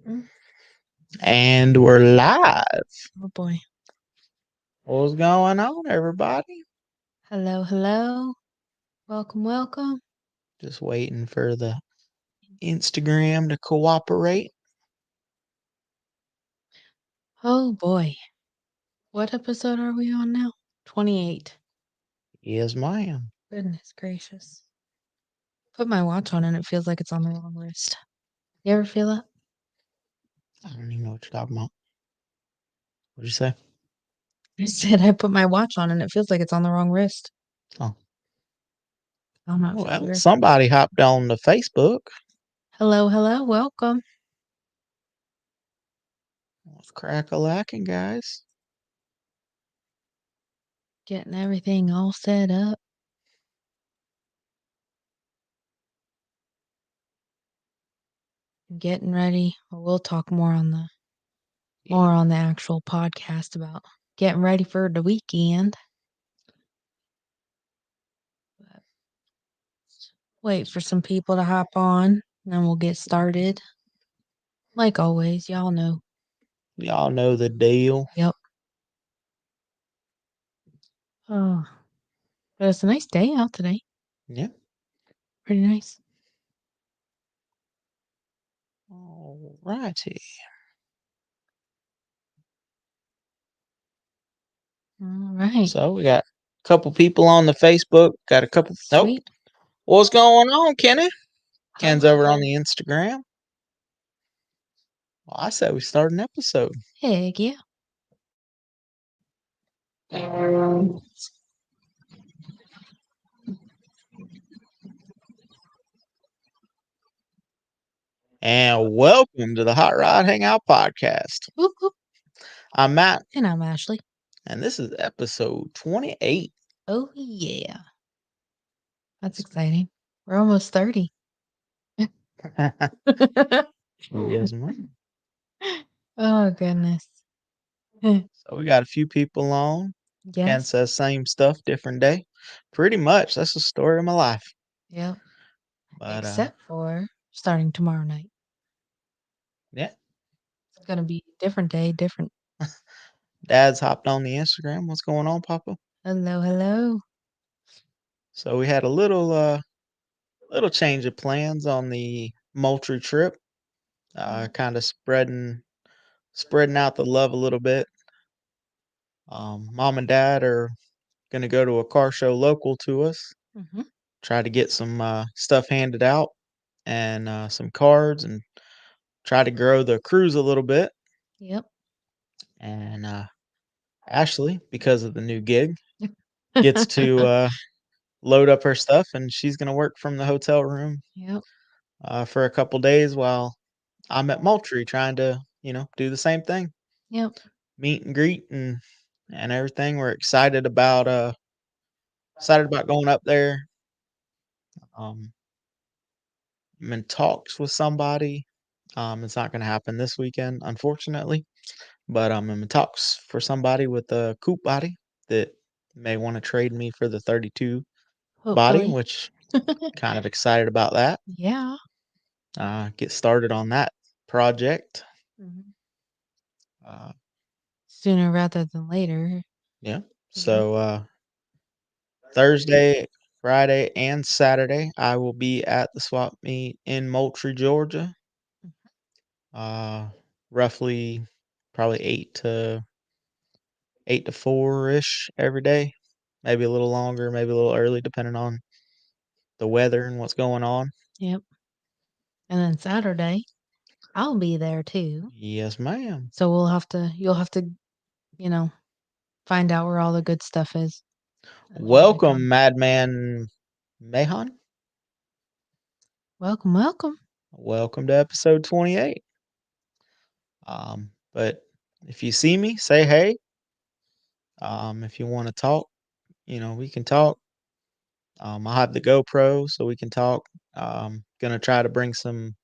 Mm. And we're live. Oh boy. What's going on, everybody? Hello, hello. Welcome, welcome. Just waiting for the Instagram to cooperate. Oh boy. What episode are we on now? 28. Yes, ma'am. Goodness gracious. Put my watch on and it feels like it's on the wrong wrist. You ever feel that? I don't even know what you're talking about. What'd you say? I said I put my watch on and it feels like it's on the wrong wrist. Oh, I'm not well, weird. somebody hopped on the Facebook. Hello, hello, welcome. What's crack-a-lacking, guys? Getting everything all set up. Getting ready. We'll talk more on the actual podcast about getting ready for the weekend. Wait for some people to hop on, and then we'll get started. Like always, y'all know. Y'all know the deal. Yep. Oh, but it's a nice day out today. Yeah. Pretty nice. All righty. All right. So we got a couple people on the Facebook. Got a couple. Nope. Sweet. What's going on, Kenny? Ken's over on Hello. the Instagram. Well, I said we start an episode. Heck yeah. And welcome to the Hot Rod Hangout podcast. Whoop, whoop. I'm Matt, And I'm Ashley. and this is episode 28. Oh, yeah. That's exciting. We're almost 30. Yes, ma'am. Oh, goodness. So we got a few people on. Ken Yes. says same stuff, different day. Pretty much, that's the story of my life. Yep. But Except for starting tomorrow night. yeah, It's going to be a different day, different. Dad's hopped on the Instagram. What's going on, Papa? Hello, hello. So we had a little change of plans on the Moultrie trip. Kind of spreading out the love a little bit. Mom and Dad are gonna go to a car show local to us. Mm-hmm. Try to get some stuff handed out and some cards, and try to grow the cruise a little bit. Yep. And Ashley, because of the new gig, gets to load up her stuff, and she's gonna work from the hotel room Yep. for a couple days while I'm at Moultrie trying to do the same thing, Yep. meet and greet and everything. We're excited about going up there. Um, I'm in talks with somebody. It's not going to happen this weekend, unfortunately, but I'm in talks for somebody with a coupe body that may want to trade me for the 32 body, Hopefully. which kind of excited about that. Yeah. Get started on that project. Mhm. Uh, Sooner rather than later. yeah. Yep. So Thursday, Friday, and Saturday, I will be at the swap meet in Moultrie, Georgia. Uh, roughly, probably 8 to 4 ish every day. Maybe a little longer, maybe a little early, depending on the weather and what's going on. Yep. And then Saturday, I'll be there too. Yes, ma'am. So you'll have to, you know, find out where all the good stuff is. Welcome, Madman Mahon. Welcome, welcome. Welcome to episode 28. But if you see me, say hey. If you want to talk, we can talk. I have the GoPro, so we can talk. Gonna try to bring some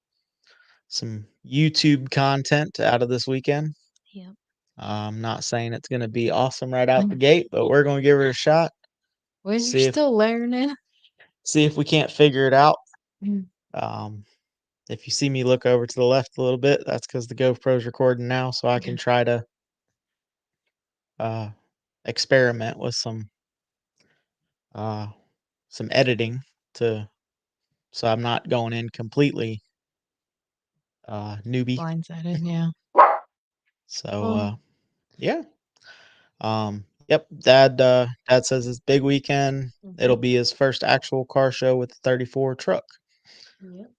YouTube content out of this weekend. Yep. I'm not saying it's gonna be awesome right out the gate, but we're gonna give it a shot. We're See if still learning. see if we can't figure it out. Mm. Um, if you see me look over to the left a little bit, that's because the GoPro's recording now, so I can try to uh, experiment with uh, some editing to so I'm not going in completely newbie. Blindsided, yeah. So Oh, yeah. Yep. Dad says it's big weekend. It'll mhm. be his first actual car show with the 34 truck. Yep.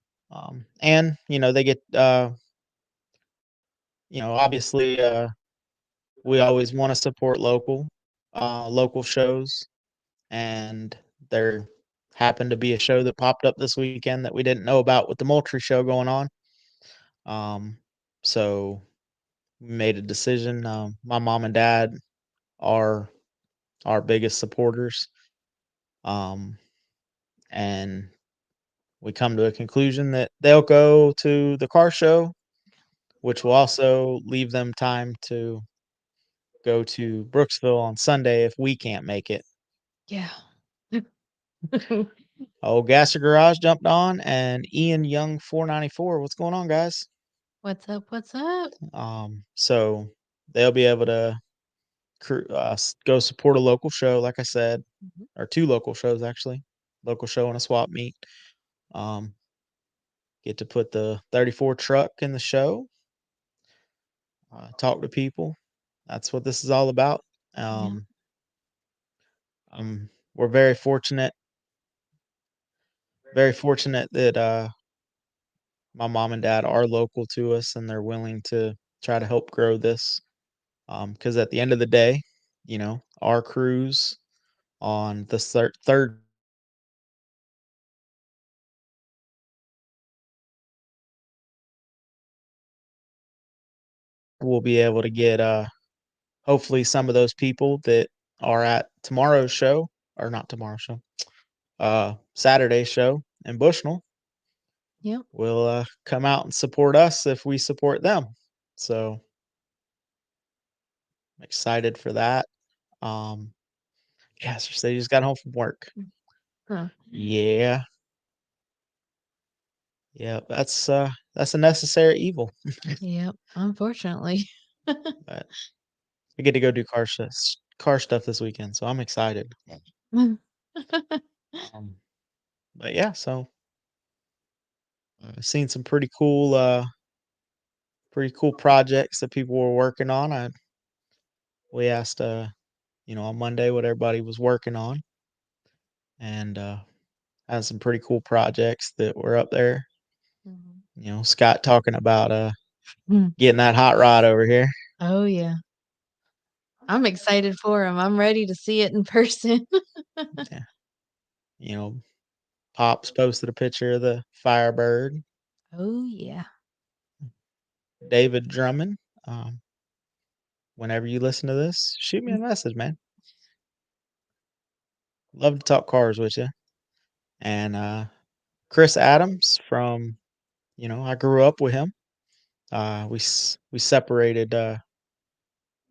And they get obviously we always want to support local shows, and there happened to be a show that popped up this weekend that we didn't know about with the Moultrie show going on. Um, so we made a decision. My mom and dad are our biggest supporters. Um, and we come to a conclusion that they'll go to the car show, which will also leave them time to go to Brooksville on Sunday if we can't make it. Yeah. Oh, Gasser Garage jumped on, and Ian Young 494. What's going on, guys? What's up? What's up? So they'll be able to go support a local show, like I said, Mhm. or two local shows actually, local show and a swap meet. Um, get to put the 34 truck in the show, talk to people. That's what this is all about. Yeah. Um, we're very fortunate that my mom and dad are local to us and they're willing to try to help grow this. Because at the end of the day, our crews on the third will be able to get hopefully some of those people that are at tomorrow's show, or not tomorrow's show, Saturday's show in Bushnell Yep. will come out and support us if we support them. So I'm excited for that. Um, yeah, so they just got home from work. Huh. Yeah, yeah, that's a necessary evil. Yep. Unfortunately. But I get to go do car stuff this weekend, so I'm excited. Um, but yeah, so I've seen some pretty cool projects that people were working on. We asked on Monday what everybody was working on, and had some pretty cool projects that were up there. Mhm. Scott talking about Mm. getting that hot rod over here. Oh, yeah. I'm excited for him. I'm ready to see it in person. Yeah. You know, Pops posted a picture of the Firebird. Oh, yeah. David Drummond. Um, Whenever you listen to this, shoot me a message, man. Love to talk cars with you. And Chris Adams from, I grew up with him. We separated.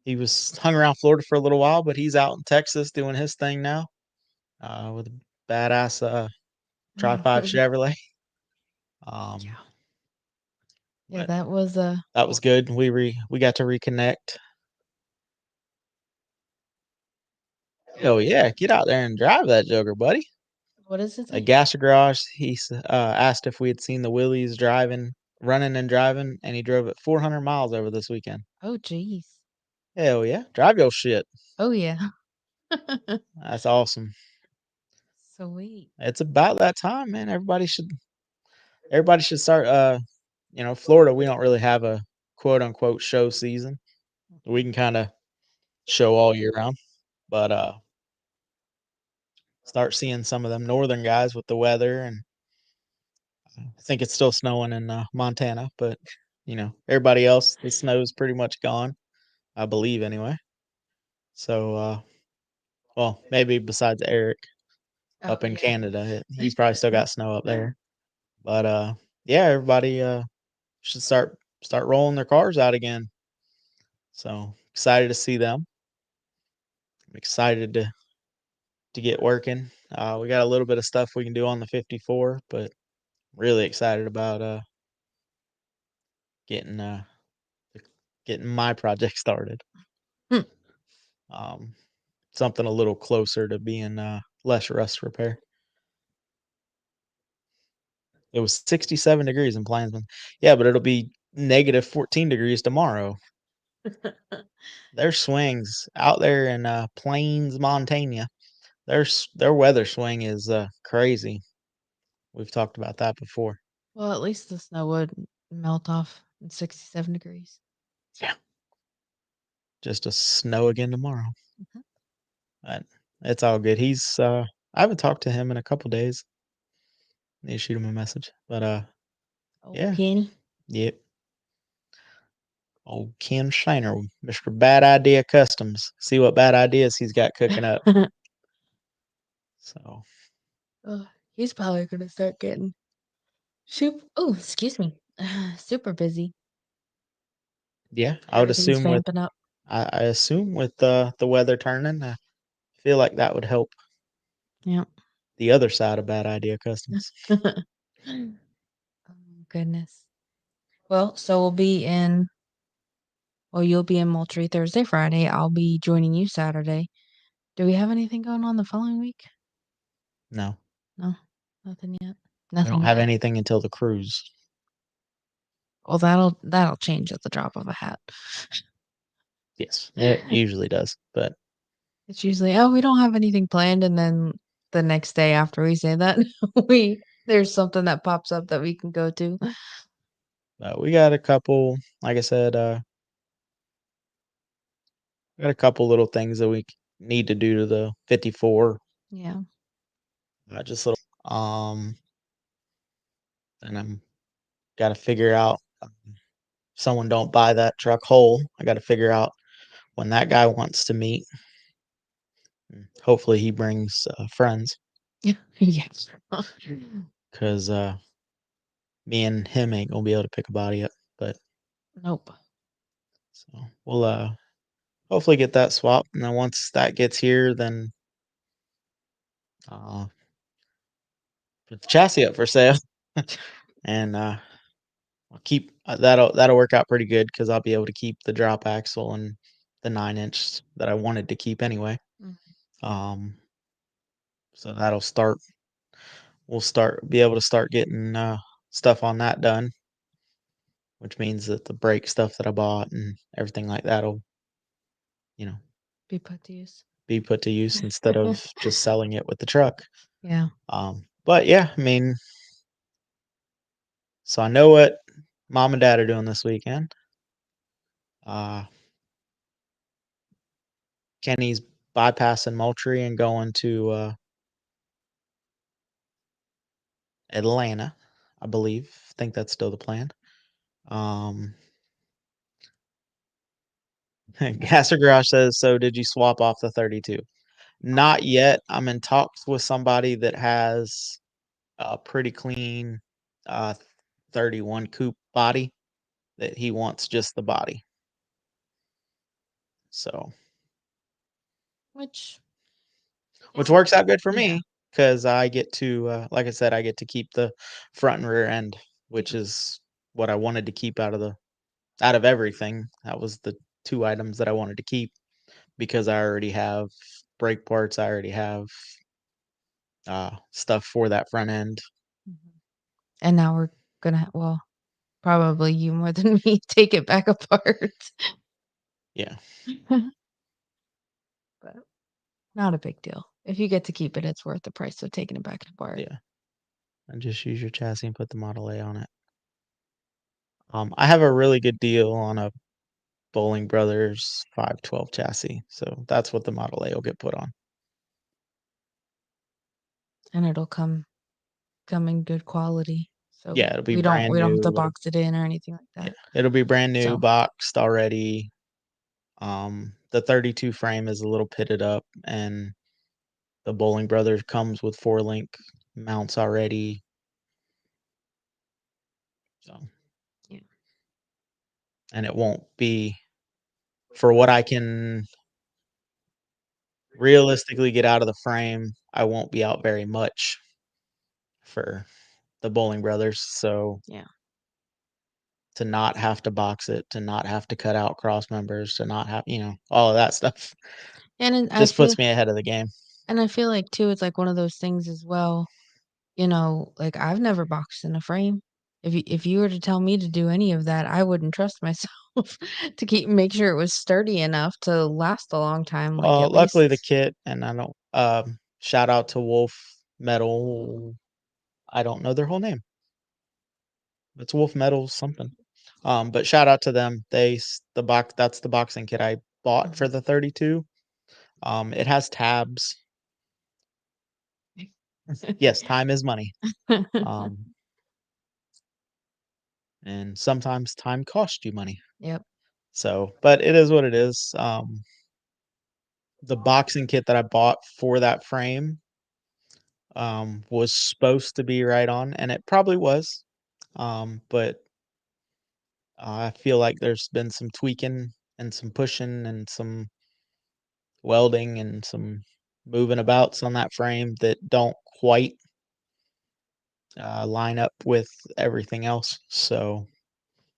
He was hung around Florida for a little while, but he's out in Texas doing his thing now with a badass Tri-5 Chevrolet. Um, Yeah. Yeah, but that was a that was good. We got to reconnect. Oh yeah, get out there and drive that Joker, buddy. what is it? A Gasser Garage. He asked if we had seen the Willies running and driving, and he drove it 400 miles over this weekend. Oh, geez. Hell yeah, drive your shit. Oh, yeah. That's awesome. Sweet. It's about that time, man. Everybody should start. Florida. We don't really have a quote unquote show season. We can kind of show all year round, but start seeing some of them northern guys with the weather. And I think it's still snowing in Montana, but everybody else, the snow's pretty much gone, I believe anyway. So, well, maybe besides Eric Oh, up in yeah. Canada, he's probably still got snow up there. But yeah, everybody should start rolling their cars out again. So excited to see them. I'm excited to get working. We got a little bit of stuff we can do on the 54, but really excited about getting getting my project started. Hmm. Um, Something a little closer to being less rust repair. It was 67 degrees in Plainsman. Yeah, but it'll be negative 14 degrees tomorrow. Their swings out there in Plains, Montana. Their weather swing is crazy. We've talked about that before. Well, at least the snow would melt off in 67 degrees. Yeah, just a snow again tomorrow. Mhm. But it's all good. I haven't talked to him in a couple days. Need to shoot him a message. But Oh, yeah, Kenny. yep. Old Ken Shiner, Mr. Bad Idea Customs. See what bad ideas he's got cooking up. So Ugh, he's probably gonna start getting super. Oh, excuse me. Super busy. yeah, I would Everything's assume with vamping up. I assume with the weather turning, I feel like that would help Yep. the other side of Bad Idea Customs. Oh, goodness. Well, so we'll be in. Well, you'll be in Moultrie Thursday, Friday. I'll be joining you Saturday. Do we have anything going on the following week? No, No, nothing yet. we don't Nothing have yet. anything until the cruise. Well, that'll change at the drop of a hat. Yes, it usually does. But It's usually, oh, we don't have anything planned, and then the next day after we say that, we there's something that pops up that we can go to. we got a couple. Like I said, we got a couple little things that we need to do to the 54. Yeah, Just little. And I'm got to figure out. Someone don't buy that truck whole. I got to figure out when that guy wants to meet. Hopefully, he brings friends yes. because me and him ain't gonna be able to pick a body up. But Nope. so we'll hopefully get that swapped, and then once that gets here, then uh, put the chassis up for sale, and I'll keep that'll work out pretty good because I'll be able to keep the drop axle and the 9-inch that I wanted to keep anyway. Mm. Um, so that'll start. We'll be able to start getting stuff on that done, which means that the brake stuff that I bought and everything like that'll you know Be put to use. be put to use instead of just selling it with the truck. Yeah. But yeah, I mean, so I know what mom and dad are doing this weekend. Uh, Kenny's bypassing Moultrie and going to Atlanta, I believe. I think that's still the plan. Um, Gasser Garage says, so did you swap off the 32? Not yet. I'm in talks with somebody that has a pretty clean uh, 31 coupe body that he wants just the body. So, Which which isn't works out good for yeah. me because I get to, like I said, I get to keep the front and rear end, which Yeah. is what I wanted to keep out of everything. That was the two items that I wanted to keep because I already have brake parts. I already have stuff for that front end. Mhm. And now we're gonna well, probably you more than me take it back apart. Yeah, But not a big deal. If you get to keep it, it's worth the price of taking it back apart. yeah. And just use your chassis and put the Model A on it. I have a really good deal on a Bowling Brothers 512 chassis, so that's what the Model A will get put on. And it'll come in good quality. So Yeah, it'll be we brand don't have to new. box it in or anything like Yeah, that. it'll be brand new, So boxed already. The 32 frame is a little pitted up, and the Bowling Brothers comes with 4-link mounts already. So, yeah. and it won't be for what I can realistically get out of the frame. I won't be out very much for the Bowling Brothers. So Yeah. to not have to box it, to not have to cut out cross members, to not have, all of that stuff. And then I Just feel puts me ahead of the game. and I feel like too, it's like one of those things as well, like I've never boxed in a frame. If you were to tell me to do any of that, I wouldn't trust myself to make sure it was sturdy enough to last a long time, like at Luckily the least. kit, and I don't, shout out to Wolf Metal. I don't know their whole name. It's Wolf Metal something. But shout out to them. That's the boxing kit I bought for Mhm. the 32. It has tabs. Yes, time is money. Um, and sometimes time costs you money. Yep. So, but it is what it is. The boxing kit that I bought for that frame, was supposed to be right on, and it probably was. But I feel like there's been some tweaking and some pushing and some welding and some moving abouts on that frame that don't quite line up with everything else. So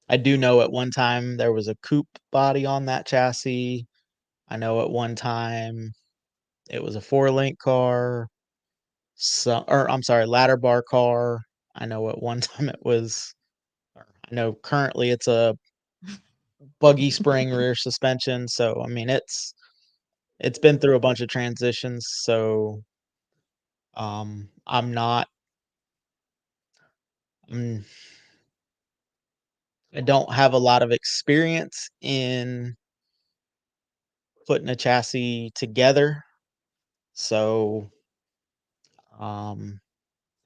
I do know at one time there was a coupe body on that chassis. I know at one time it was a 4-link car, or I'm sorry, ladder bar car. I know at one time it was, or I know currently it's a buggy spring rear suspension. So I mean, it's been through a bunch of transitions. So I'm not, mm, I don't have a lot of experience in putting a chassis together. So um,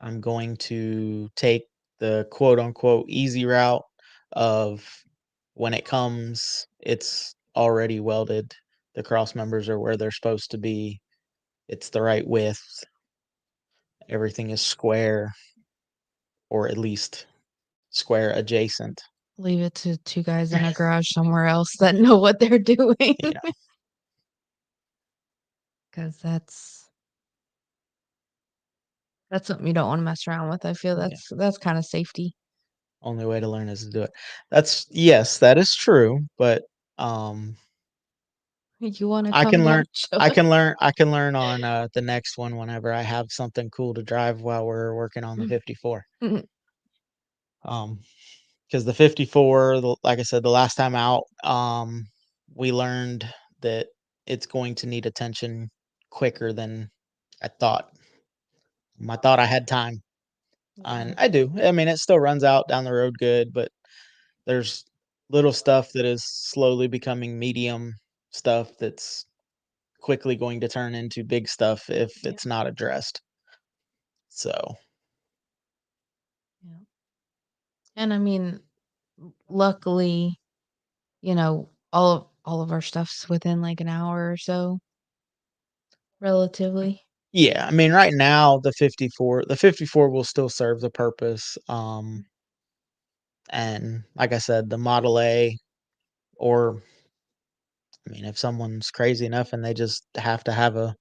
I'm going to take the quote unquote easy route of when it comes, it's already welded. The cross members are where they're supposed to be. It's the right width. Everything is square, or at least square adjacent. Leave it to two guys in a garage somewhere else that know what they're doing. Yeah, 'Cause that's something you don't wanna mess around with. I feel yeah. that's kinda safety. Only way to learn is to do it. That's Yes, that is true, but um You wanna I come can down, learn show I it. can learn I can learn on the next one whenever I have something cool to drive while we're working on the 54. Um because the 54, like I said, the last time out, we learned that it's going to need attention quicker than I thought. I thought I had time, and Yeah. I do. I mean, it still runs out down the road good, but there's little stuff that is slowly becoming medium stuff that's quickly going to turn into big stuff if Yeah. it's not addressed. So, Yeah. And I mean, luckily, all of our stuff's within, like, an hour or so, relatively. yeah, I mean, right now the 54 will still serve the purpose. And like I said, the Model A, or I mean, if someone's crazy enough and they just have to have a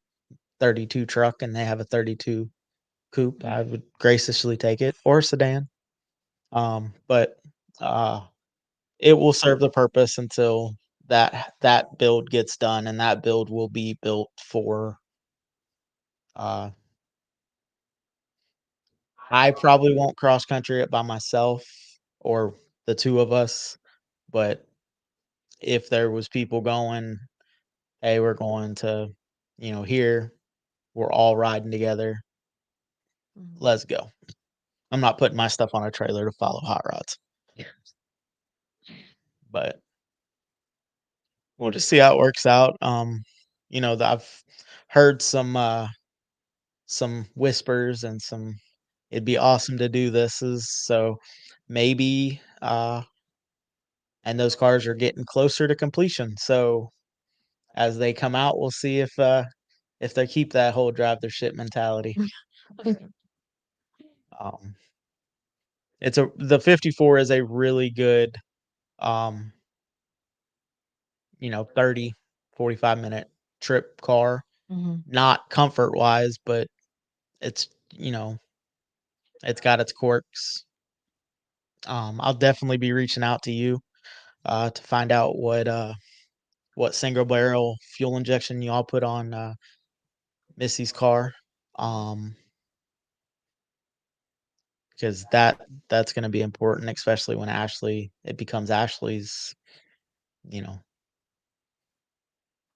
32 truck and they have a 32 coupe, I would graciously take it, or sedan. But uh, it will serve the purpose until that build gets done, and that build will be built for. Uh, I probably won't cross country it by myself or the two of us, but if there was people going, hey, we're going to, here, we're all riding together. Mhm. Let's go. I'm not putting my stuff on a trailer to follow hot rods, but we'll just see how it works out. I've heard some whispers and some, it'd be awesome to do this is so maybe and those cars are getting closer to completion. So as they come out, we'll see if they keep that whole drive their shit mentality. Um, the 54 is a really good, um, 30, 45-minute trip car. Mhm. Not comfort wise, but it's, it's got its quirks. I'll definitely be reaching out to you to find out what single barrel fuel injection y'all put on Missy's car. Um, because that's going to be important, especially when Ashley it becomes Ashley's, you know.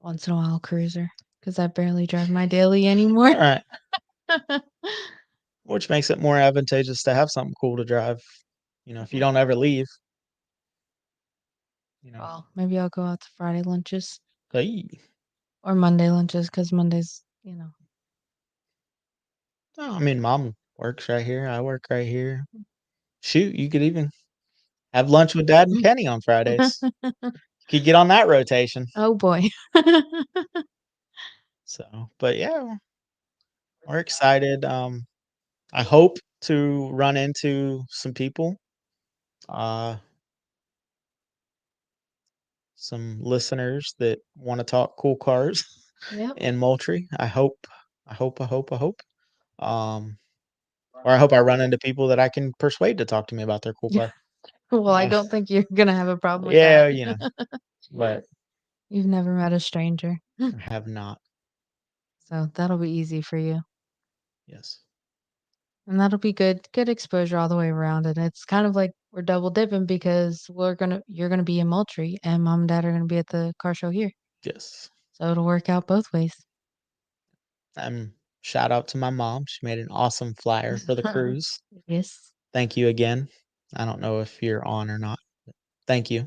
Once in a while cruiser, because I barely drive my daily anymore. All right, which makes it more advantageous to have something cool to drive. If you don't ever leave, you know. Well, maybe I'll go out to Friday lunches Hey, or Monday lunches because Monday's, oh, I mean, mom works right here. I work right here. Shoot, you could even have lunch with dad and Penny on Fridays. You could get on that rotation. Oh boy. So, but yeah, we're excited. I hope to run into some people, uh, some listeners that want to talk cool cars Yep. in Moultrie. I hope. Um, or I hope I run into people that I can persuade to talk to me about their cool car. Well, I Uh, don't think you're gonna have a problem with yeah, that. but You've never met a stranger, I have not. so that'll be easy for you. Yes, And that'll be good exposure all the way around. And it's kind of like we're double dipping because you're gonna be in Moultrie and mom and dad are gonna be at the car show here. yes. So it'll work out both ways. Shout out to my mom. She made an awesome flyer for the cruise. Yes. Thank you again. I don't know if you're on or not. Thank you.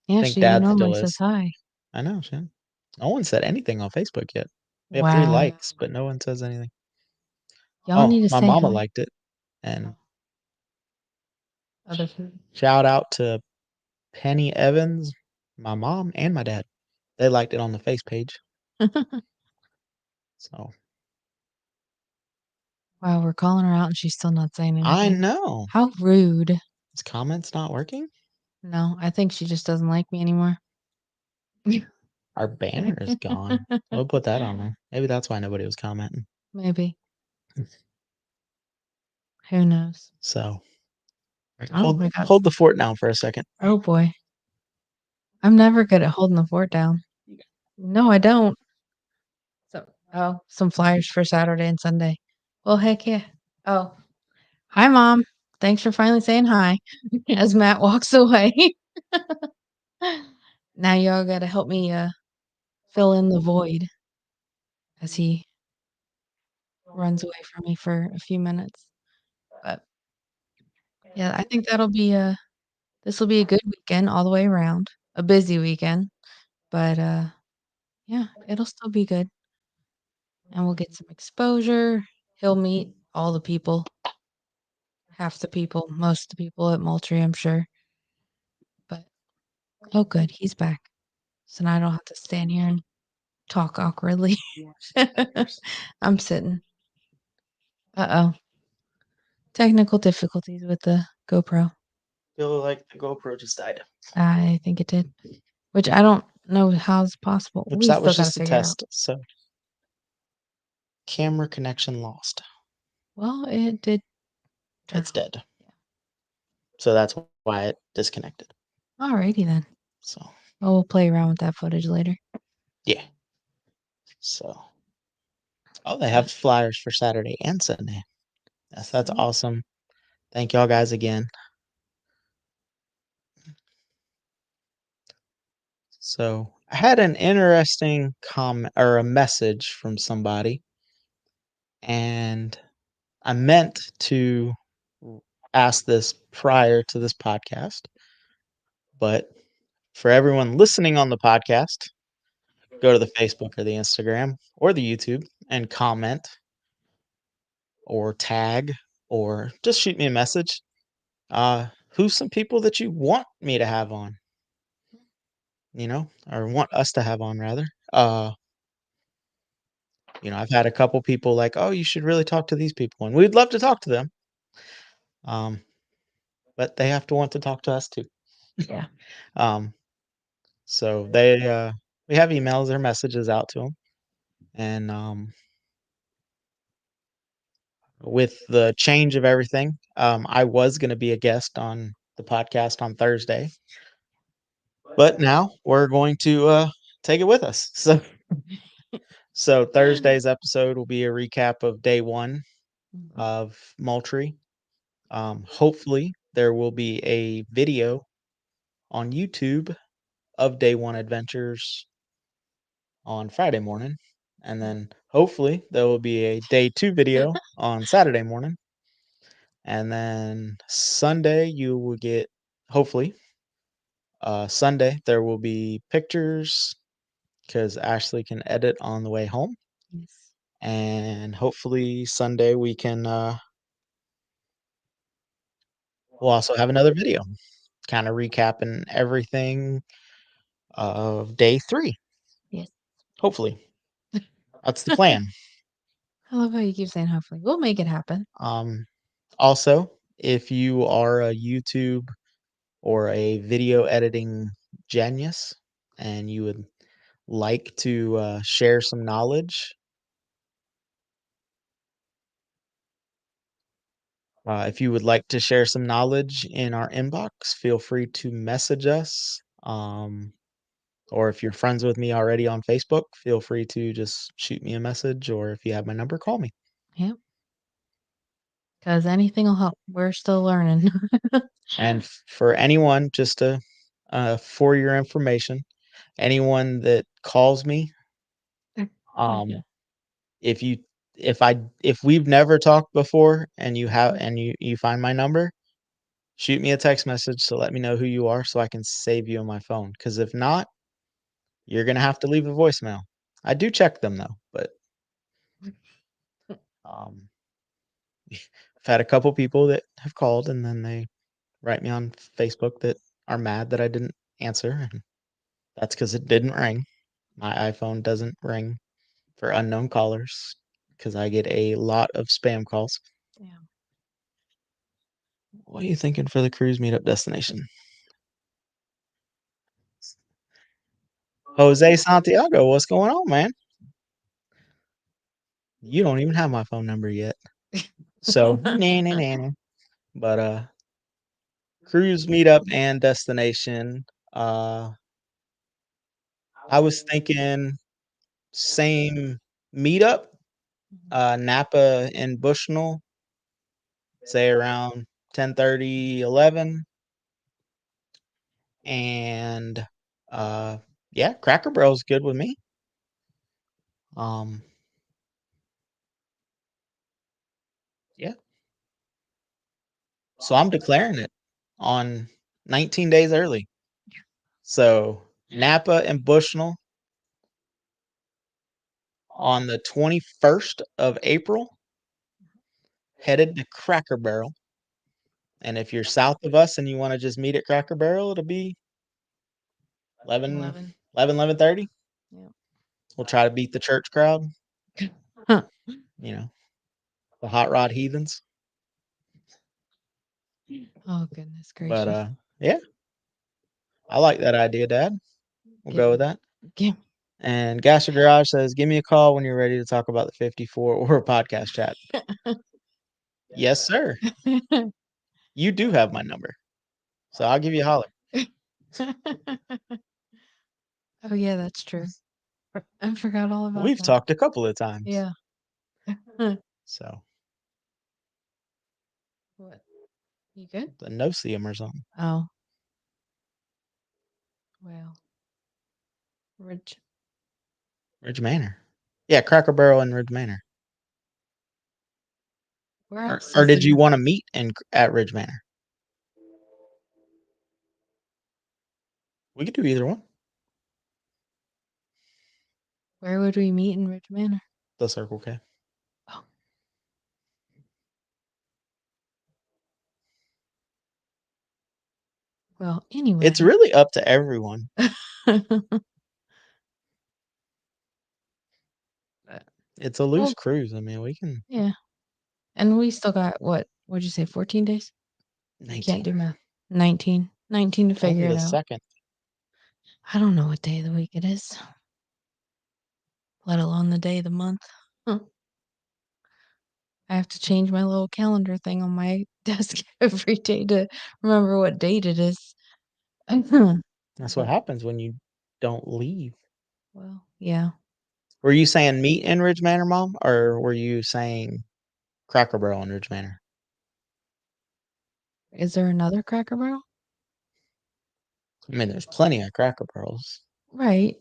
Yeah, Think she dad normally still says is. hi. I know, Shan. No one said anything on Facebook yet. We have 3 Wow. likes, but no one says anything. Y'all Oh, need to my say mama hi. liked it, and Other food. shout out to Penny Evans, my mom, and my dad. They liked it on the face page, so Wow, we're calling her out and she's still not saying I anything. know. How rude. Is comments not working? No, I think she just doesn't like me anymore. Our banner is gone. We'll put that on there. Maybe that's why nobody was commenting. Maybe. Who knows? So, Oh, hold we got. hold the fort down for a second. Oh boy. I'm never good at holding the fort down. No, I don't. Some flyers for Saturday and Sunday. Well, heck yeah. Oh, hi, Mom. Thanks for finally saying hi as Matt walks away. Now y'all got to help me fill in the void as he runs away from me for a few minutes. But yeah, I think this will be a good weekend all the way around. A busy weekend, but yeah, it'll still be good. And we'll get some exposure. He'll meet all the people, half the people, most of the people at Moultrie, I'm sure. But oh, good, he's back. So now I don't have to stand here and talk awkwardly. I'm sitting. Uh-oh. Technical difficulties with the GoPro. Feel like the GoPro just died. I think it did, which I don't know how it's possible. Which We that still was got to just a figure out. test. So, camera connection lost. Well, it did turn It's off. dead. So that's why it disconnected. Alrighty then. So, Well, we'll play around with that footage later. yeah. So, oh, they have flyers for Saturday and Sunday. Yes, that's Sweet. awesome. Thank y'all guys again. So, I had an interesting comment or a message from somebody, and I meant to ask this prior to this podcast, but for everyone listening on the podcast, go to the Facebook or the Instagram or the YouTube and comment or tag or just shoot me a message. Who's some people that you want me to have on, or want us to have on rather? I've had a couple people like, "Oh, you should really talk to these people," and we'd love to talk to them. Um, but they have to want to talk to us too. Yeah. Um, so we have emails or messages out to them, and with the change of everything, I was going to be a guest on the podcast on Thursday, but now we're going to take it with us. So Thursday's episode will be a recap of day one Mhm. of Moultrie. Hopefully, there will be a video on YouTube of day one adventures on Friday morning. And Yeah. then hopefully there will be a day two video on Saturday morning. And then Sunday, you will get, hopefully, Sunday, there will be pictures because Ashley can edit on the way home. Yes. And hopefully Sunday we'll also have another video kind of recapping everything of day three. Yes. Hopefully. That's the plan. I love how you keep saying hopefully. We'll make it happen. Um, Also, if you are a YouTube or a video editing genius and you would like to share some knowledge, if you would like to share some knowledge in our inbox, feel free to message us. Or if you're friends with me already on Facebook, feel free to just shoot me a message. Or if you have my number, call me. Yep. Because anything will help. We're still learning. And for anyone, just for your information, anyone that calls me, um, if you if we've never talked before and you find my number, shoot me a text message to let me know who you are so I can save you on my phone. Because if not, you're gonna have to leave a voicemail. I do check them though, but um, I've had a couple people that have called and then they write me on Facebook that are mad that I didn't answer, and that's because it didn't ring. My iPhone doesn't ring for unknown callers because I get a lot of spam calls. Yeah. What are you thinking for the cruise meetup destination? Jose Santiago, what's going on, man? You don't even have my phone number yet. So, nah, nah, nah, nah. But cruise meetup and destination. Uh I was thinking same meetup, Napa and Bushnell, say around 10:30, 11, and uh yeah, Cracker Barrel's good with me. Um yeah. So I'm declaring it on 19 days early. So Napa and Bushnell on the 21st of April, headed to Cracker Barrel. And if you're south of us and you want to just meet at Cracker Barrel, it'll be 11, 11. 11:30. Yep. We'll try to beat the church crowd, Huh. you know, the hot rod heathens. Oh, goodness But gracious. yeah, I like that idea, Dad. We'll Get, go with that. get. And Gasser Garage says, "Give me a call when you're ready to talk about the 54 or podcast chat." Yes, sir. You do have my number, so I'll give you a holler. Oh, yeah, that's true. I forgot all about We've that. talked a couple of times, Yeah. so What? You good? the no-see-em or something. Oh, well. Rich. Ridge Manor. Yeah, Cracker Barrel and Ridge Manor. Where else Or is did you there? want to meet at Ridge Manor? We could do either one. Where would we meet in Rich Manor? The Circle K. Oh, well, It's anyway. really up to everyone. But, It's a loose well, cruise. I mean, we can yeah. And we still got what? What'd you say? 14 days? I can't 19. do math. 19. 19 to Only figure it the out. second. I don't know what day of the week it is, let alone the day of the month. Huh. I have to change my little calendar thing on my desk every day to remember what date it is. That's what But happens when you don't leave. well, yeah. Were you saying meet in Ridge Manor, Mom, or were you saying Cracker Barrel in Ridge Manor? Is there another Cracker Barrel? I mean, there's plenty of Cracker Barrels. Right.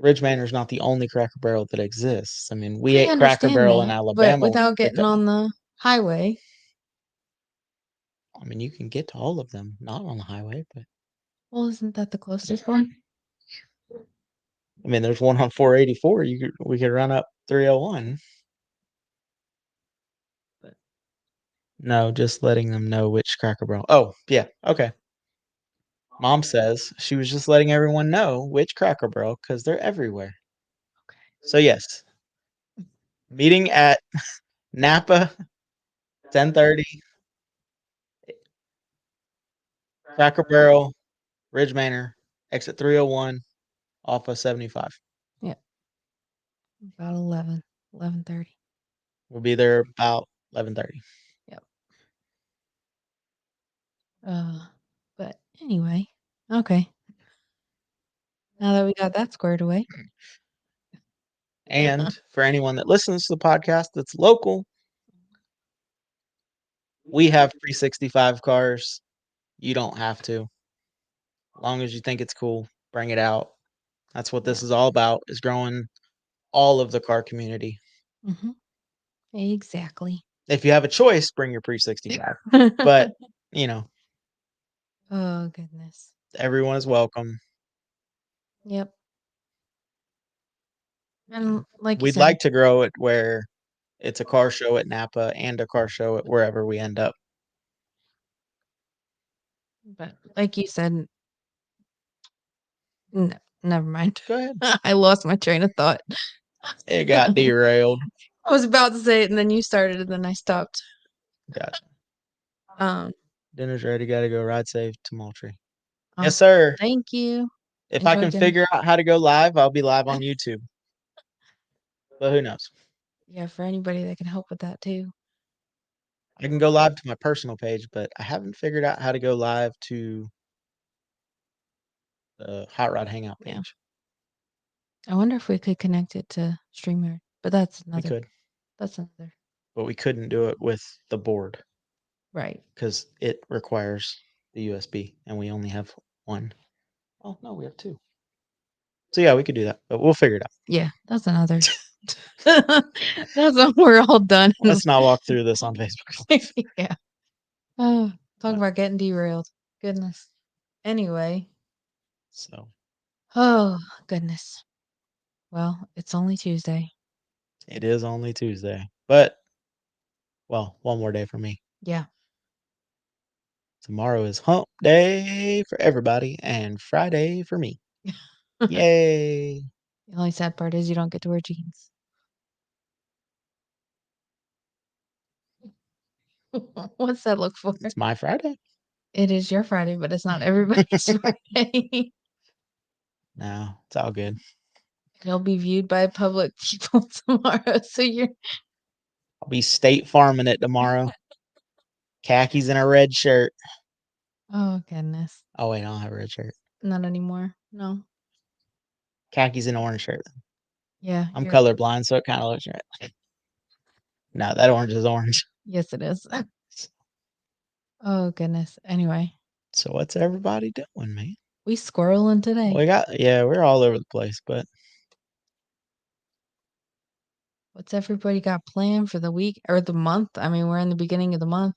Ridge Manor is not the only Cracker Barrel that exists. I mean, we I ate Cracker understand Barrel in that, but Alabama without getting because on the highway, I mean, you can get to all of them, not on the highway, but well, isn't that the closest one? I mean, there's one on 484. We could run up 301. But No, just letting them know which Cracker Barrel. Oh, yeah, okay. Mom says she was just letting everyone know which Cracker Barrel because they're everywhere. So yes, meeting at Napa, 10:30, Cracker Barrel, Ridge Manor, exit 301 off of 75. yeah, about 11, 11:30. We'll be there about 11:30. Yep. Uh, but anyway, okay. Now that we got that squared away. And for anyone that listens to the podcast that's local, we have 365 cars. You don't have to. As long as you think it's cool, bring it out. That's what Yeah. this is all about, is growing all of the car community. Mm-hmm. Exactly. If you have a choice, bring your pre-65. But, you know, Oh goodness. everyone is welcome. Yep. And like you We'd said, like to grow it where it's a car show at Napa and a car show at wherever we end up. but like you said, no, never mind. Go ahead. I lost my train of thought. It got derailed. I was about to say it and then you started and then I stopped. Gotcha. Um, Dinner's ready. Got to go ride safe to Moultrie. Yes, awesome. sir. Thank you. If I Enjoy can dinner. figure out how to go live, I'll be live on YouTube. But who knows? Yeah, for anybody that can help with that too. I can go live to my personal page, but I haven't figured out how to go live to the Hot Rod Hangout Yeah. page. I wonder if we could connect it to StreamYard, but We could, that's another. but we couldn't do it with the board Right. because it requires the USB, and we only have one. Oh no, we have two. So yeah, we could do that, but we'll figure it out. Yeah, that's another. That's when we're all done. Let's not walk through this on Facebook. Yeah. Oh, talk But, about getting derailed. Goodness. Anyway. so Oh, goodness. Well, it's only Tuesday. it is only Tuesday, but well, one more day for me. Yeah. Tomorrow is hump day for everybody and Friday for me. Yay. The only sad part is you don't get to wear jeans. What's that look for? It's my Friday. It is your Friday, but it's not everybody's Friday. No, it's all good. It'll be viewed by public people tomorrow. So you're I'll be state farming it tomorrow. Khakis and a red shirt. oh goodness. Oh wait, I don't have a red shirt. Not anymore. No. Khakis and orange shirt. Yeah, I'm you're colorblind, so it kind of looks right. No, that orange is orange. yes it is. Oh goodness. Anyway, So what's everybody doing, man? we squirreling today. We're all over the place, but What's everybody got planned for the week or the month? I mean, we're in the beginning of the month.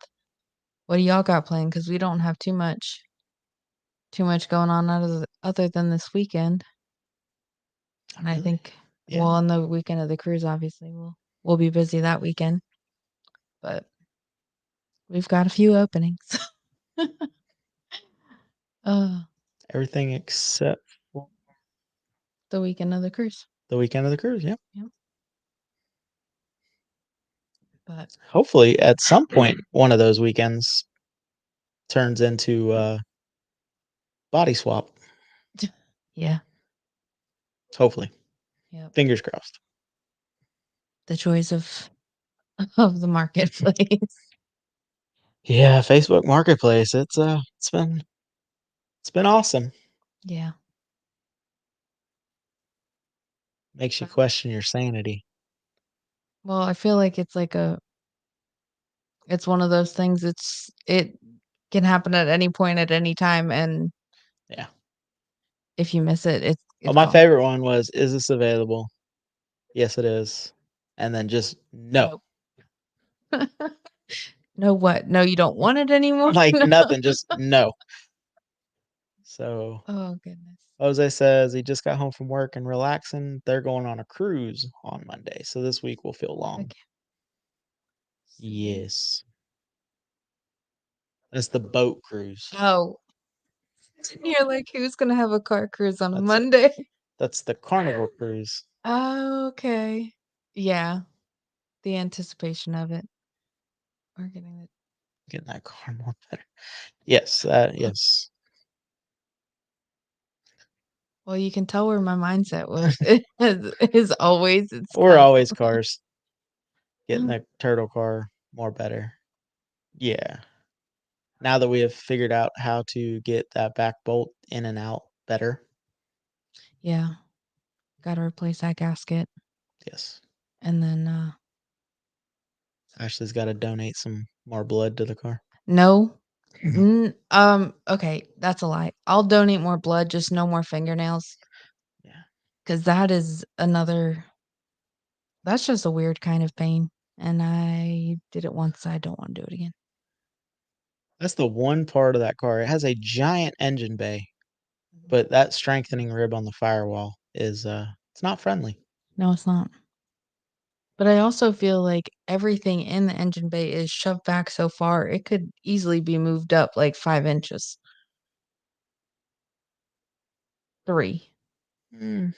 What do y'all got planned? Because we don't have too much going on other than this weekend. And I really, think yeah, well, on the weekend of the cruise, obviously we'll be busy that weekend. But we've got a few openings. uh everything except for the weekend of the cruise. the weekend of the cruise. Yeah. Yeah. But Hopefully, at some point, one of those weekends turns into body swap. yeah. Hopefully, Yep. fingers crossed. The joys of of the marketplace. Yeah, Facebook Marketplace, it's been awesome. Yeah. Makes you But question your sanity. well, I feel like it's one of those things, it can happen at any point at any time, and Yeah. if you miss it, Well, it's my gone. favorite one was, "Is this available?" "Yes, it is." And then just, "No." Nope. No what? No, you don't want it anymore? Like, No. nothing, just, "No." So, Oh, goodness. Jose says he just got home from work and relaxing. They're going on a cruise on Monday, so this week will feel long. Okay. Sweet. Yes. That's the boat cruise. Oh, you're like, "Who's gonna have a car cruise on a That's Monday?" that's the Carnival cruise. Oh, okay. Yeah, the anticipation of it. We're getting it. Getting that caramel better. Yes, that yes. Well, you can tell where my mindset was is always it's We're cars. always cars. Getting the turtle car more better. Yeah. Now that we have figured out how to get that back bolt in and out better. Yeah, gotta replace that gasket, Yes. and then, Ashley's gotta donate some more blood to the car. no, okay, that's a lie. I'll donate more blood, just no more fingernails, Yeah. 'cause that's just a weird kind of pain, and I did it once, I don't wanna do it again. That's the one part of that car. It has a giant engine bay, Mhm. but that strengthening rib on the firewall is, it's not friendly. No, it's not. But I also feel like everything in the engine bay is shoved back so far, it could easily be moved up like 5 inches. 3. Mm,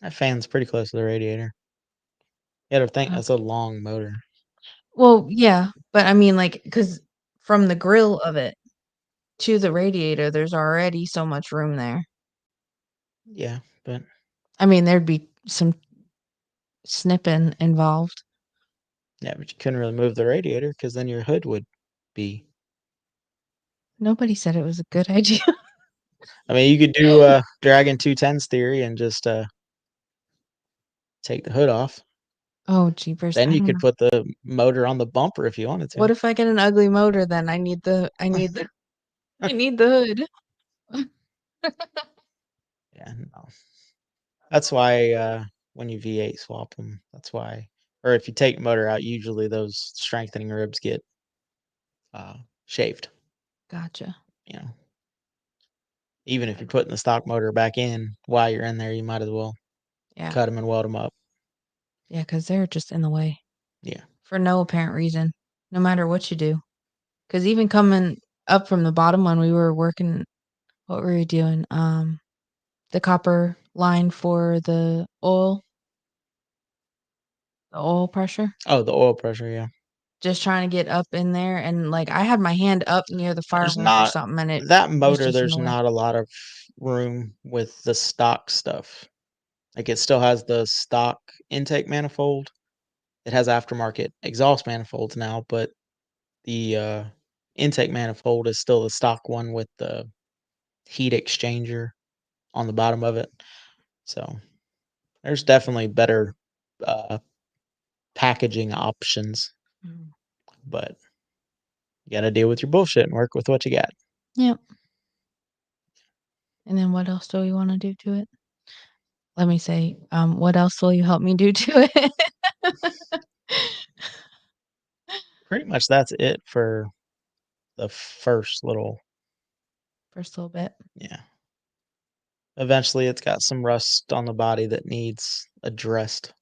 that fan's pretty close to the radiator. You gotta think that's a Okay. long motor. Well, yeah, but I mean, like, because from the grill of it to the radiator, there's already so much room there. Yeah, but I mean, there'd be some snipping involved. yeah, but you couldn't really move the radiator because then your hood would be Nobody said it was a good idea. I mean, you could do, Dragon 210's theory and just, take the hood off. Oh, jeepers, Then I you don't could know. put the motor on the bumper if you wanted to. What if I get an ugly motor then? I need the hood. Yeah, no. That's why, when you V8 swap them, that's why or if you take motor out, usually those strengthening ribs get, shaved, Gotcha. you know? Even if you're putting the stock motor back in, while you're in there, you might as well Yeah. cut them and weld them up. Yeah, because 'cause they're just in the way Yeah. for no apparent reason, no matter what you do. Because even coming up from the bottom when we were working what were we doing? The copper line for the oil pressure, Oh, the oil pressure, yeah. just trying to get up in there, and, like, I had my hand up near the fire There's hose or not something, and it that was motor, just in the there's way. not a lot of room with the stock stuff. Like, it still has the stock intake manifold. It has aftermarket exhaust manifolds now, but the, intake manifold is still the stock one with the heat exchanger on the bottom of it. So, there's definitely better, uh, packaging options, Mhm. but you gotta deal with your bullshit and work with what you got. Yep, and then what else do we wanna do to it? Let me say, what else will you help me do to it? Pretty much that's it for the first little First little bit, yeah. Eventually, it's got some rust on the body that needs addressed.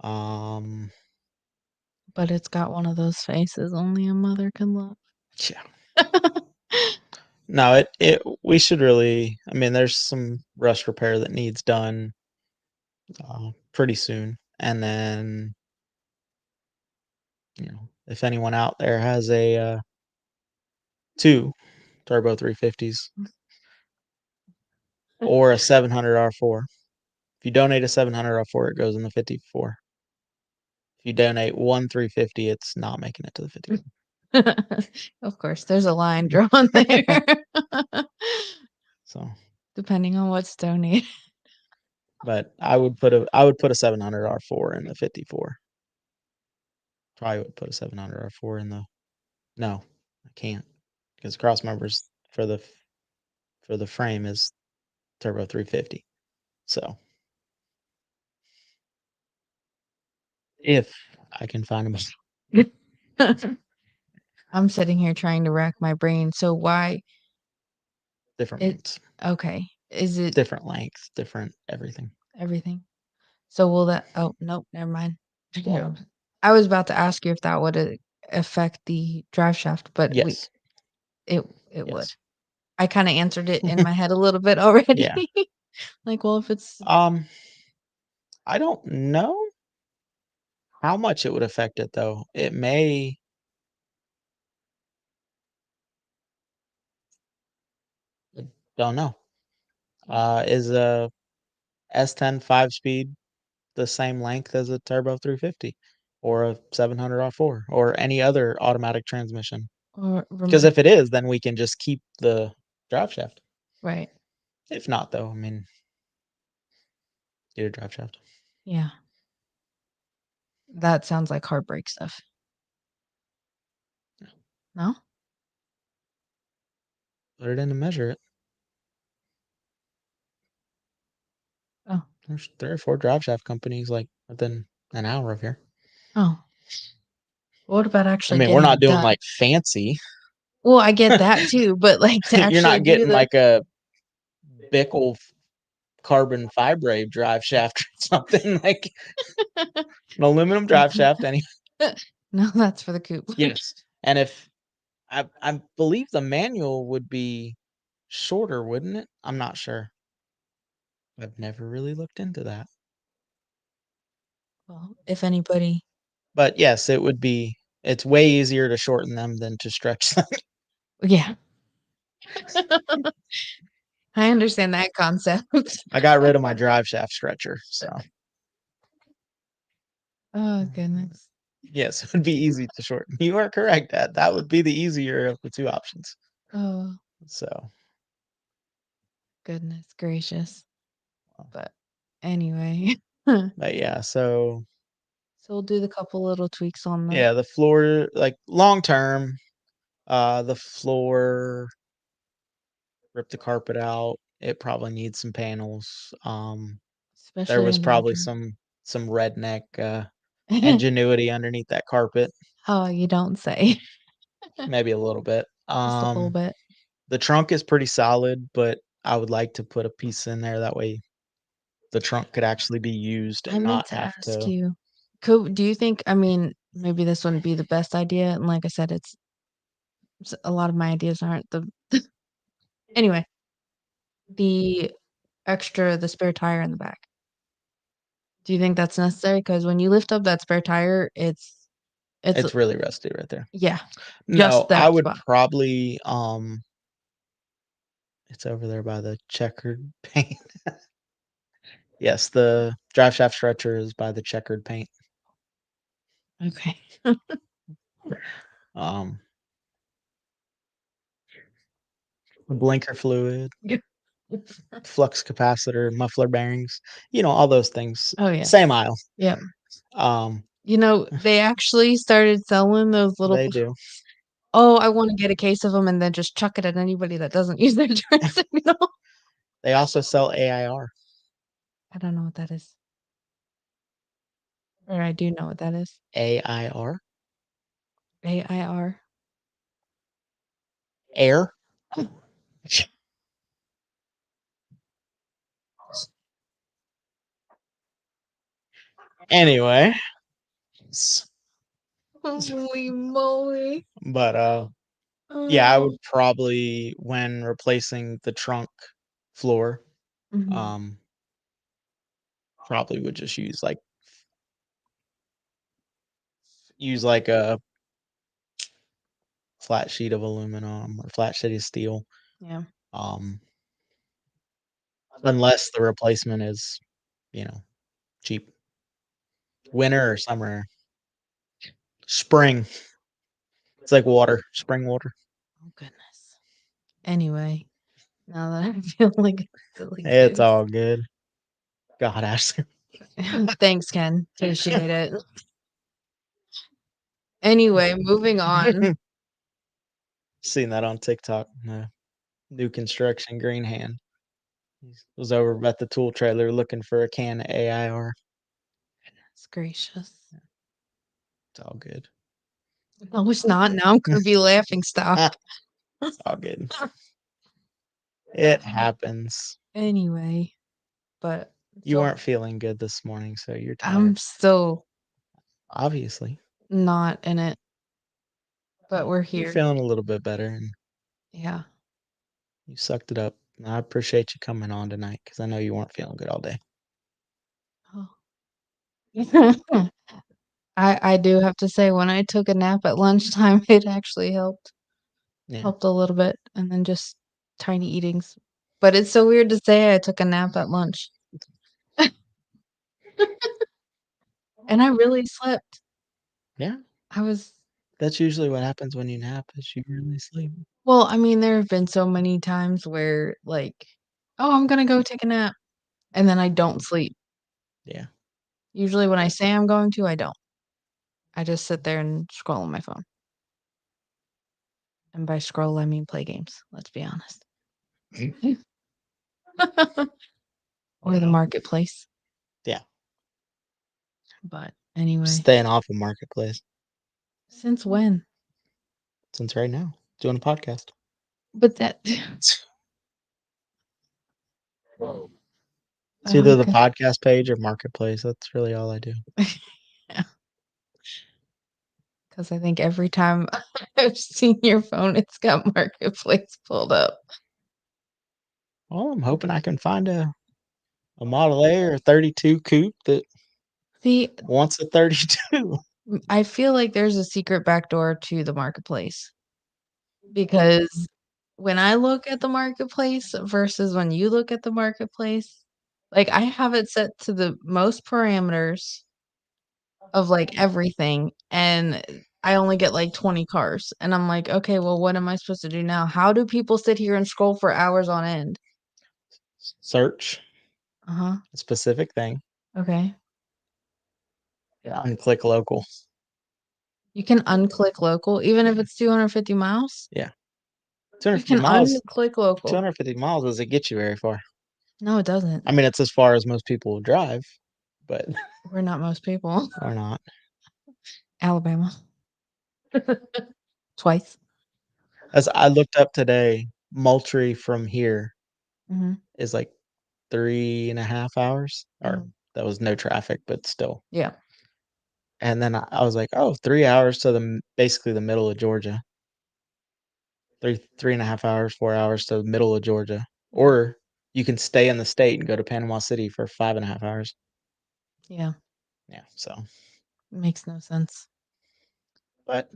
Um, but it's got one of those faces only a mother can love. yeah. No, it we should really I mean, there's some rust repair that needs done, pretty soon, and then, if anyone out there has a, 2 turbo 350s or a 700 R4. If you donate a 700 R4, it goes in the 54. If you donate one 350, it's not making it to the 54. Of course, there's a line drawn there. So, Depending on what's donated. but I would put a 700 R4 in the 54. Probably would put a 700 R4 in the no, I can't because cross members for the frame is turbo 350. So if I can find them I'm sitting here trying to rack my brain. So why different it ones, okay. Is it different lengths, different everything. everything? So will that oh nope, never mind. No. I was about to ask you if that would affect the drive shaft, but we Yes, it it would. yes, I kind of answered it in my head a little bit already. yeah. Like, well, if it's Um, I don't know how much it would affect it though. It may. I don't know. Is a S10 5 speed the same length as a turbo 350 or a 700 R4 or any other automatic transmission? or Because remote, if it is, then we can just keep the drive shaft. right? If not, though, I mean, get a drive shaft. Yeah, that sounds like heartbreak stuff. No? Put it in to measure it. Oh, There's 3 or 4 drive shaft companies like within an hour of here. oh. What about I actually mean, we're getting not it doing done? like fancy. Well, I get that too, but like to You're actually not do getting the like a Bickle carbon fiber drive shaft or something like an aluminum drive shaft. Any no, that's for the coupe. yes, and if I believe the manual would be shorter, wouldn't it? I'm not sure. I've never really looked into that. Well, if anybody, But yes, it would be it's way easier to shorten them than to stretch them. yeah, I understand that concept. I got rid of my drive shaft stretcher, so Oh goodness. yes, it would be easy to shorten. You are correct, that would be the easier of the 2 options. Oh So, goodness gracious. well, But anyway, so but yeah, so we'll do the couple little tweaks on the yeah, the floor like long term, the floor, rip the carpet out. It probably needs some panels. There especially was in the probably winter. some redneck ingenuity underneath that carpet, Oh, you don't say. maybe a little bit. Just a little bit. The trunk is pretty solid, but I would like to put a piece in there that way the trunk could actually be used I and meant not to have ask to. you, do you think, I mean, maybe this wouldn't be the best idea, and like I said, a lot of my ideas aren't the anyway, the the spare tire in the back. Do you think that's necessary? Because when you lift up that spare tire, it's It's really rusty right there. yeah, just No, I that would spot. probably it's over there by the checkered paint. Yes, the drive shaft stretcher is by the checkered paint. Okay. Um, blinker fluid, Yeah. flux capacitor, muffler bearings, all those things. Oh, yeah. Same aisle. Yep. Um, They actually started selling those little they do. "Oh, I wanna get a case of them and then just chuck it at anybody that doesn't use their turn signal." They also sell AIR. I don't know what that is. Or I do know what that is. AIR? AIR. Air? Anyway, s- Holy moly. but yeah, I Oh. would probably when replacing the trunk floor, Mhm. um, probably would just use like a flat sheet of aluminum or flat sheet of steel. Yeah. Um, unless the replacement is, you know, cheap. Winter or summer. Spring. It's like water, spring water. Oh, goodness. Anyway, now that I feel like a silly It's goose. all good. God, Ashley. Thanks, Ken. Appreciate it. Anyway, moving on. Seen that on TikTok. New construction green hand. He was over at the tool trailer looking for a can of AIR. It's gracious. It's all good. No, it's not. Now I'm gonna be laughing stock. It's all good. It happens. Anyway, but You so weren't feeling good this morning, so you're I'm tired. still Obviously. not in it, but we're You're here. feeling a little bit better and Yeah. you sucked it up. And I appreciate you coming on tonight because I know you weren't feeling good all day. Oh. I do have to say when I took a nap at lunchtime, it actually Yeah. helped a little bit, and then just tiny eatings. But it's so weird to say I took a nap at lunch, and I really slept. Yeah. I was That's usually what happens when you nap is you really sleep. well, I mean, there have been so many times where, like, "Oh, I'm gonna go take a nap," and then I don't sleep. Yeah. Usually when I say I'm going to, I don't. I just sit there and scroll on my phone. And by scroll, I mean play games, let's be honest. Or the Well, marketplace. yeah. But anyway, Staying off of marketplace since when? since right now. Doing a podcast. But that It's either the okay. podcast page or marketplace. That's really all I do. Yeah, 'cause I think every time I've seen your phone, it's got marketplace pulled up. Well, I'm hoping I can find a Model A or a 32 coupe that See, wants a 32. I feel like there's a secret backdoor to the marketplace because when I look at the marketplace versus when you look at the marketplace, like, I have it set to the most parameters of, like, everything, and I only get, like, 20 cars, and I'm like, "Okay, well, what am I supposed to do now? How do people sit here and scroll for hours on end?" Search Uh-huh, a specific thing. okay. Yeah. And click local. You can unclick local even if Yeah. it's 250 miles? Yeah. You 250 can miles. unclick local. 250 miles doesn't get you very far. No, it doesn't. I mean, it's as far as most people will drive, but We're not most people. or not. Alabama. Twice. As I looked up today, Moultrie from here Mhm, is like 3.5 hours, or mhm. that was no traffic, but still. Yeah, And then I was like, oh, 3 hours to basically the middle of Georgia. 3.5 hours, 4 hours to the middle of Georgia. mhm. Or you can stay in the state and go to Panama City for 5.5 hours. Yeah, Yeah. So, makes no sense. but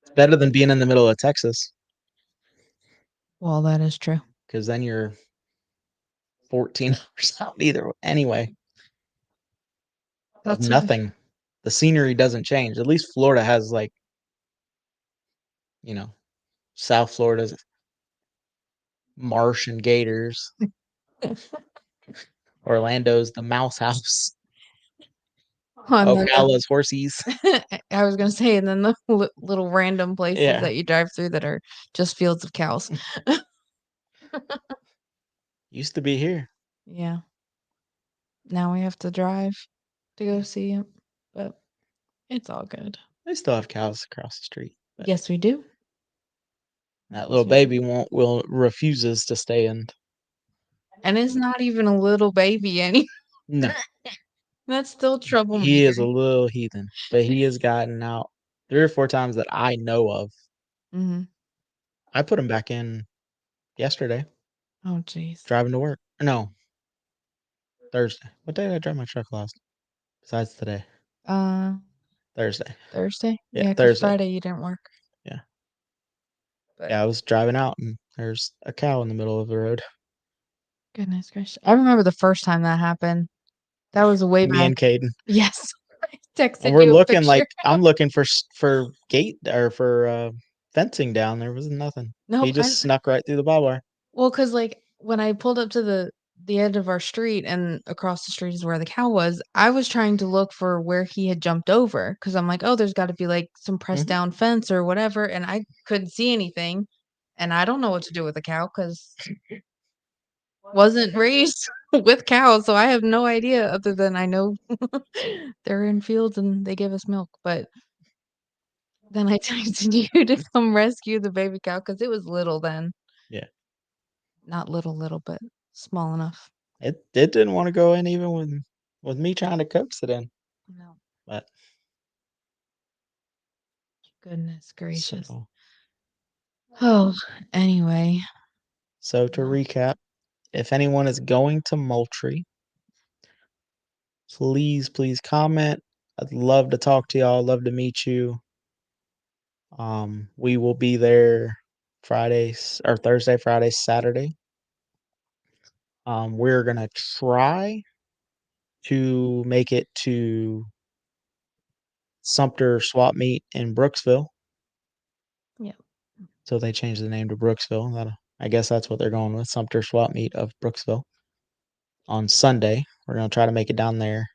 it's better than being in the middle of Texas Well, that is true. because then you're 14 hours out either way. Anyway, of That's a nothing. The scenery doesn't change. At least Florida has like, you know, South Florida's marsh and gators. Orlando's the mouse house. and then the Ocala's horsies. I was gonna say, and then the little random places Yeah. that you drive through that are just fields of cows. Used to be here. Yeah, now we have to drive to go Yeah. see it, but it's all good. They still have cows across the street, but Yes, we do. that little Yes, we do. baby won't will refuses to stay in. And it's not even a little baby any No, that's still he troublemaker. is a little heathen, but he has gotten out 3 or 4 times that I know of. Mhm. I put him back in yesterday, Oh, jeez. driving to work. No, Thursday. What day did I drive my truck last? Besides today, Uh, Thursday. Thursday? Yeah, Yeah, because Thursday. Friday you didn't work, Yeah, but yeah. I was driving out, and there's a cow in the middle of the road. goodness gracious. I remember the first time that happened. That was way Me back. and Caden. Yes. And Texted we're you a looking like picture. I'm looking for gate or for, fencing down, there was nothing. He Nope, just snuck right through the barbed wire. well, cause like, when I pulled up to the end of our street and across the street is where the cow was, I was trying to look for where he had jumped over because 'cause I'm like, "Oh, there's gotta be, like, some pressed Mhm. down fence or whatever," and I couldn't see anything, and I don't know what to do with a cow because wasn't raised with cows, so I have no idea other than I know they're in fields and they give us milk, but then I texted you to come rescue the baby cow because it was little then. Yeah. Not little, little, but small enough. It didn't wanna go in even with me trying to coax it in, No. but Goodness gracious. so Oh, anyway, so to well, recap, if anyone is going to Moultrie, please, please comment. I'd love to talk to y'all, love to meet you. We will be there Fridays or Thursday, Friday, Saturday. We're gonna try to make it to Sumter Swap Meet in Brooksville. yeah, So they changed the name to Brooksville. I guess that's what they're going with, Sumter Swap Meet of Brooksville on Sunday. We're gonna try to make it down there.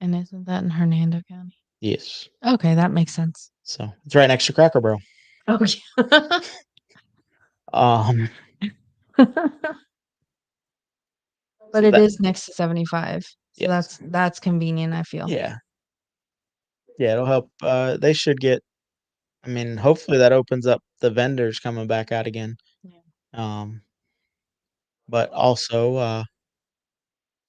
and isn't that in Hernando County? Yes. Okay, that makes sense. So it's right next to Cracker Barrel. Oh, yeah. Um, But so it that is next to 75, so yes, that's convenient, I feel. yeah, yeah, it'll help. They should get. I mean, hopefully that opens up the vendors coming back out again. Yeah. Um, but also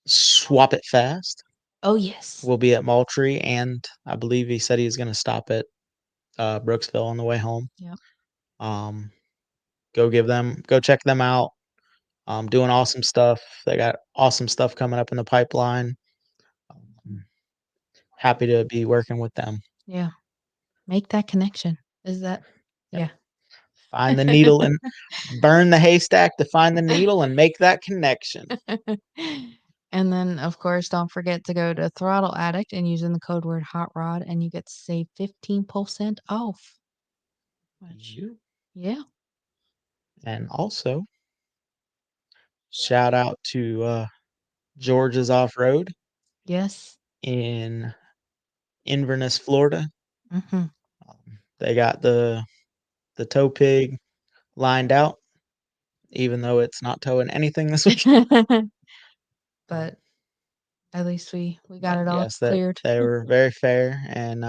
Swap It Fast Oh, yes. will be at Moultrie, and I believe he said he's gonna stop at Brooksville on the way home. Yep. Um, go check them out. Doing awesome stuff. They got awesome stuff coming up in the pipeline. Um, happy to be working with them. Yeah, make that connection. Is that Yep. yeah. Find the needle and burn the haystack to find the needle and make that connection. And then, of course, don't forget to go to Throttle Addict and using the code word Hot Rod, and you get to save 15% off. Which, You yeah, and also shout out to George's Off Road yes. in Inverness, Florida. Mhm. They got the tow pig lined out, even though it's not towing anything this week. Um, But at least we got but it all yes, that cleared. they were very fair, and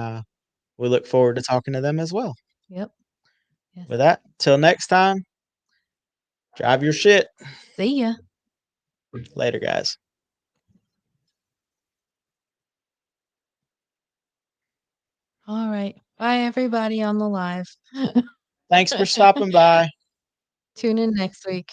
we look forward to talking to them as well. Yep. Yes. With that, till next time, drive your shit. See ya. Later, guys. All right. Bye, everybody on the live. Thanks for stopping by. Tune in next week.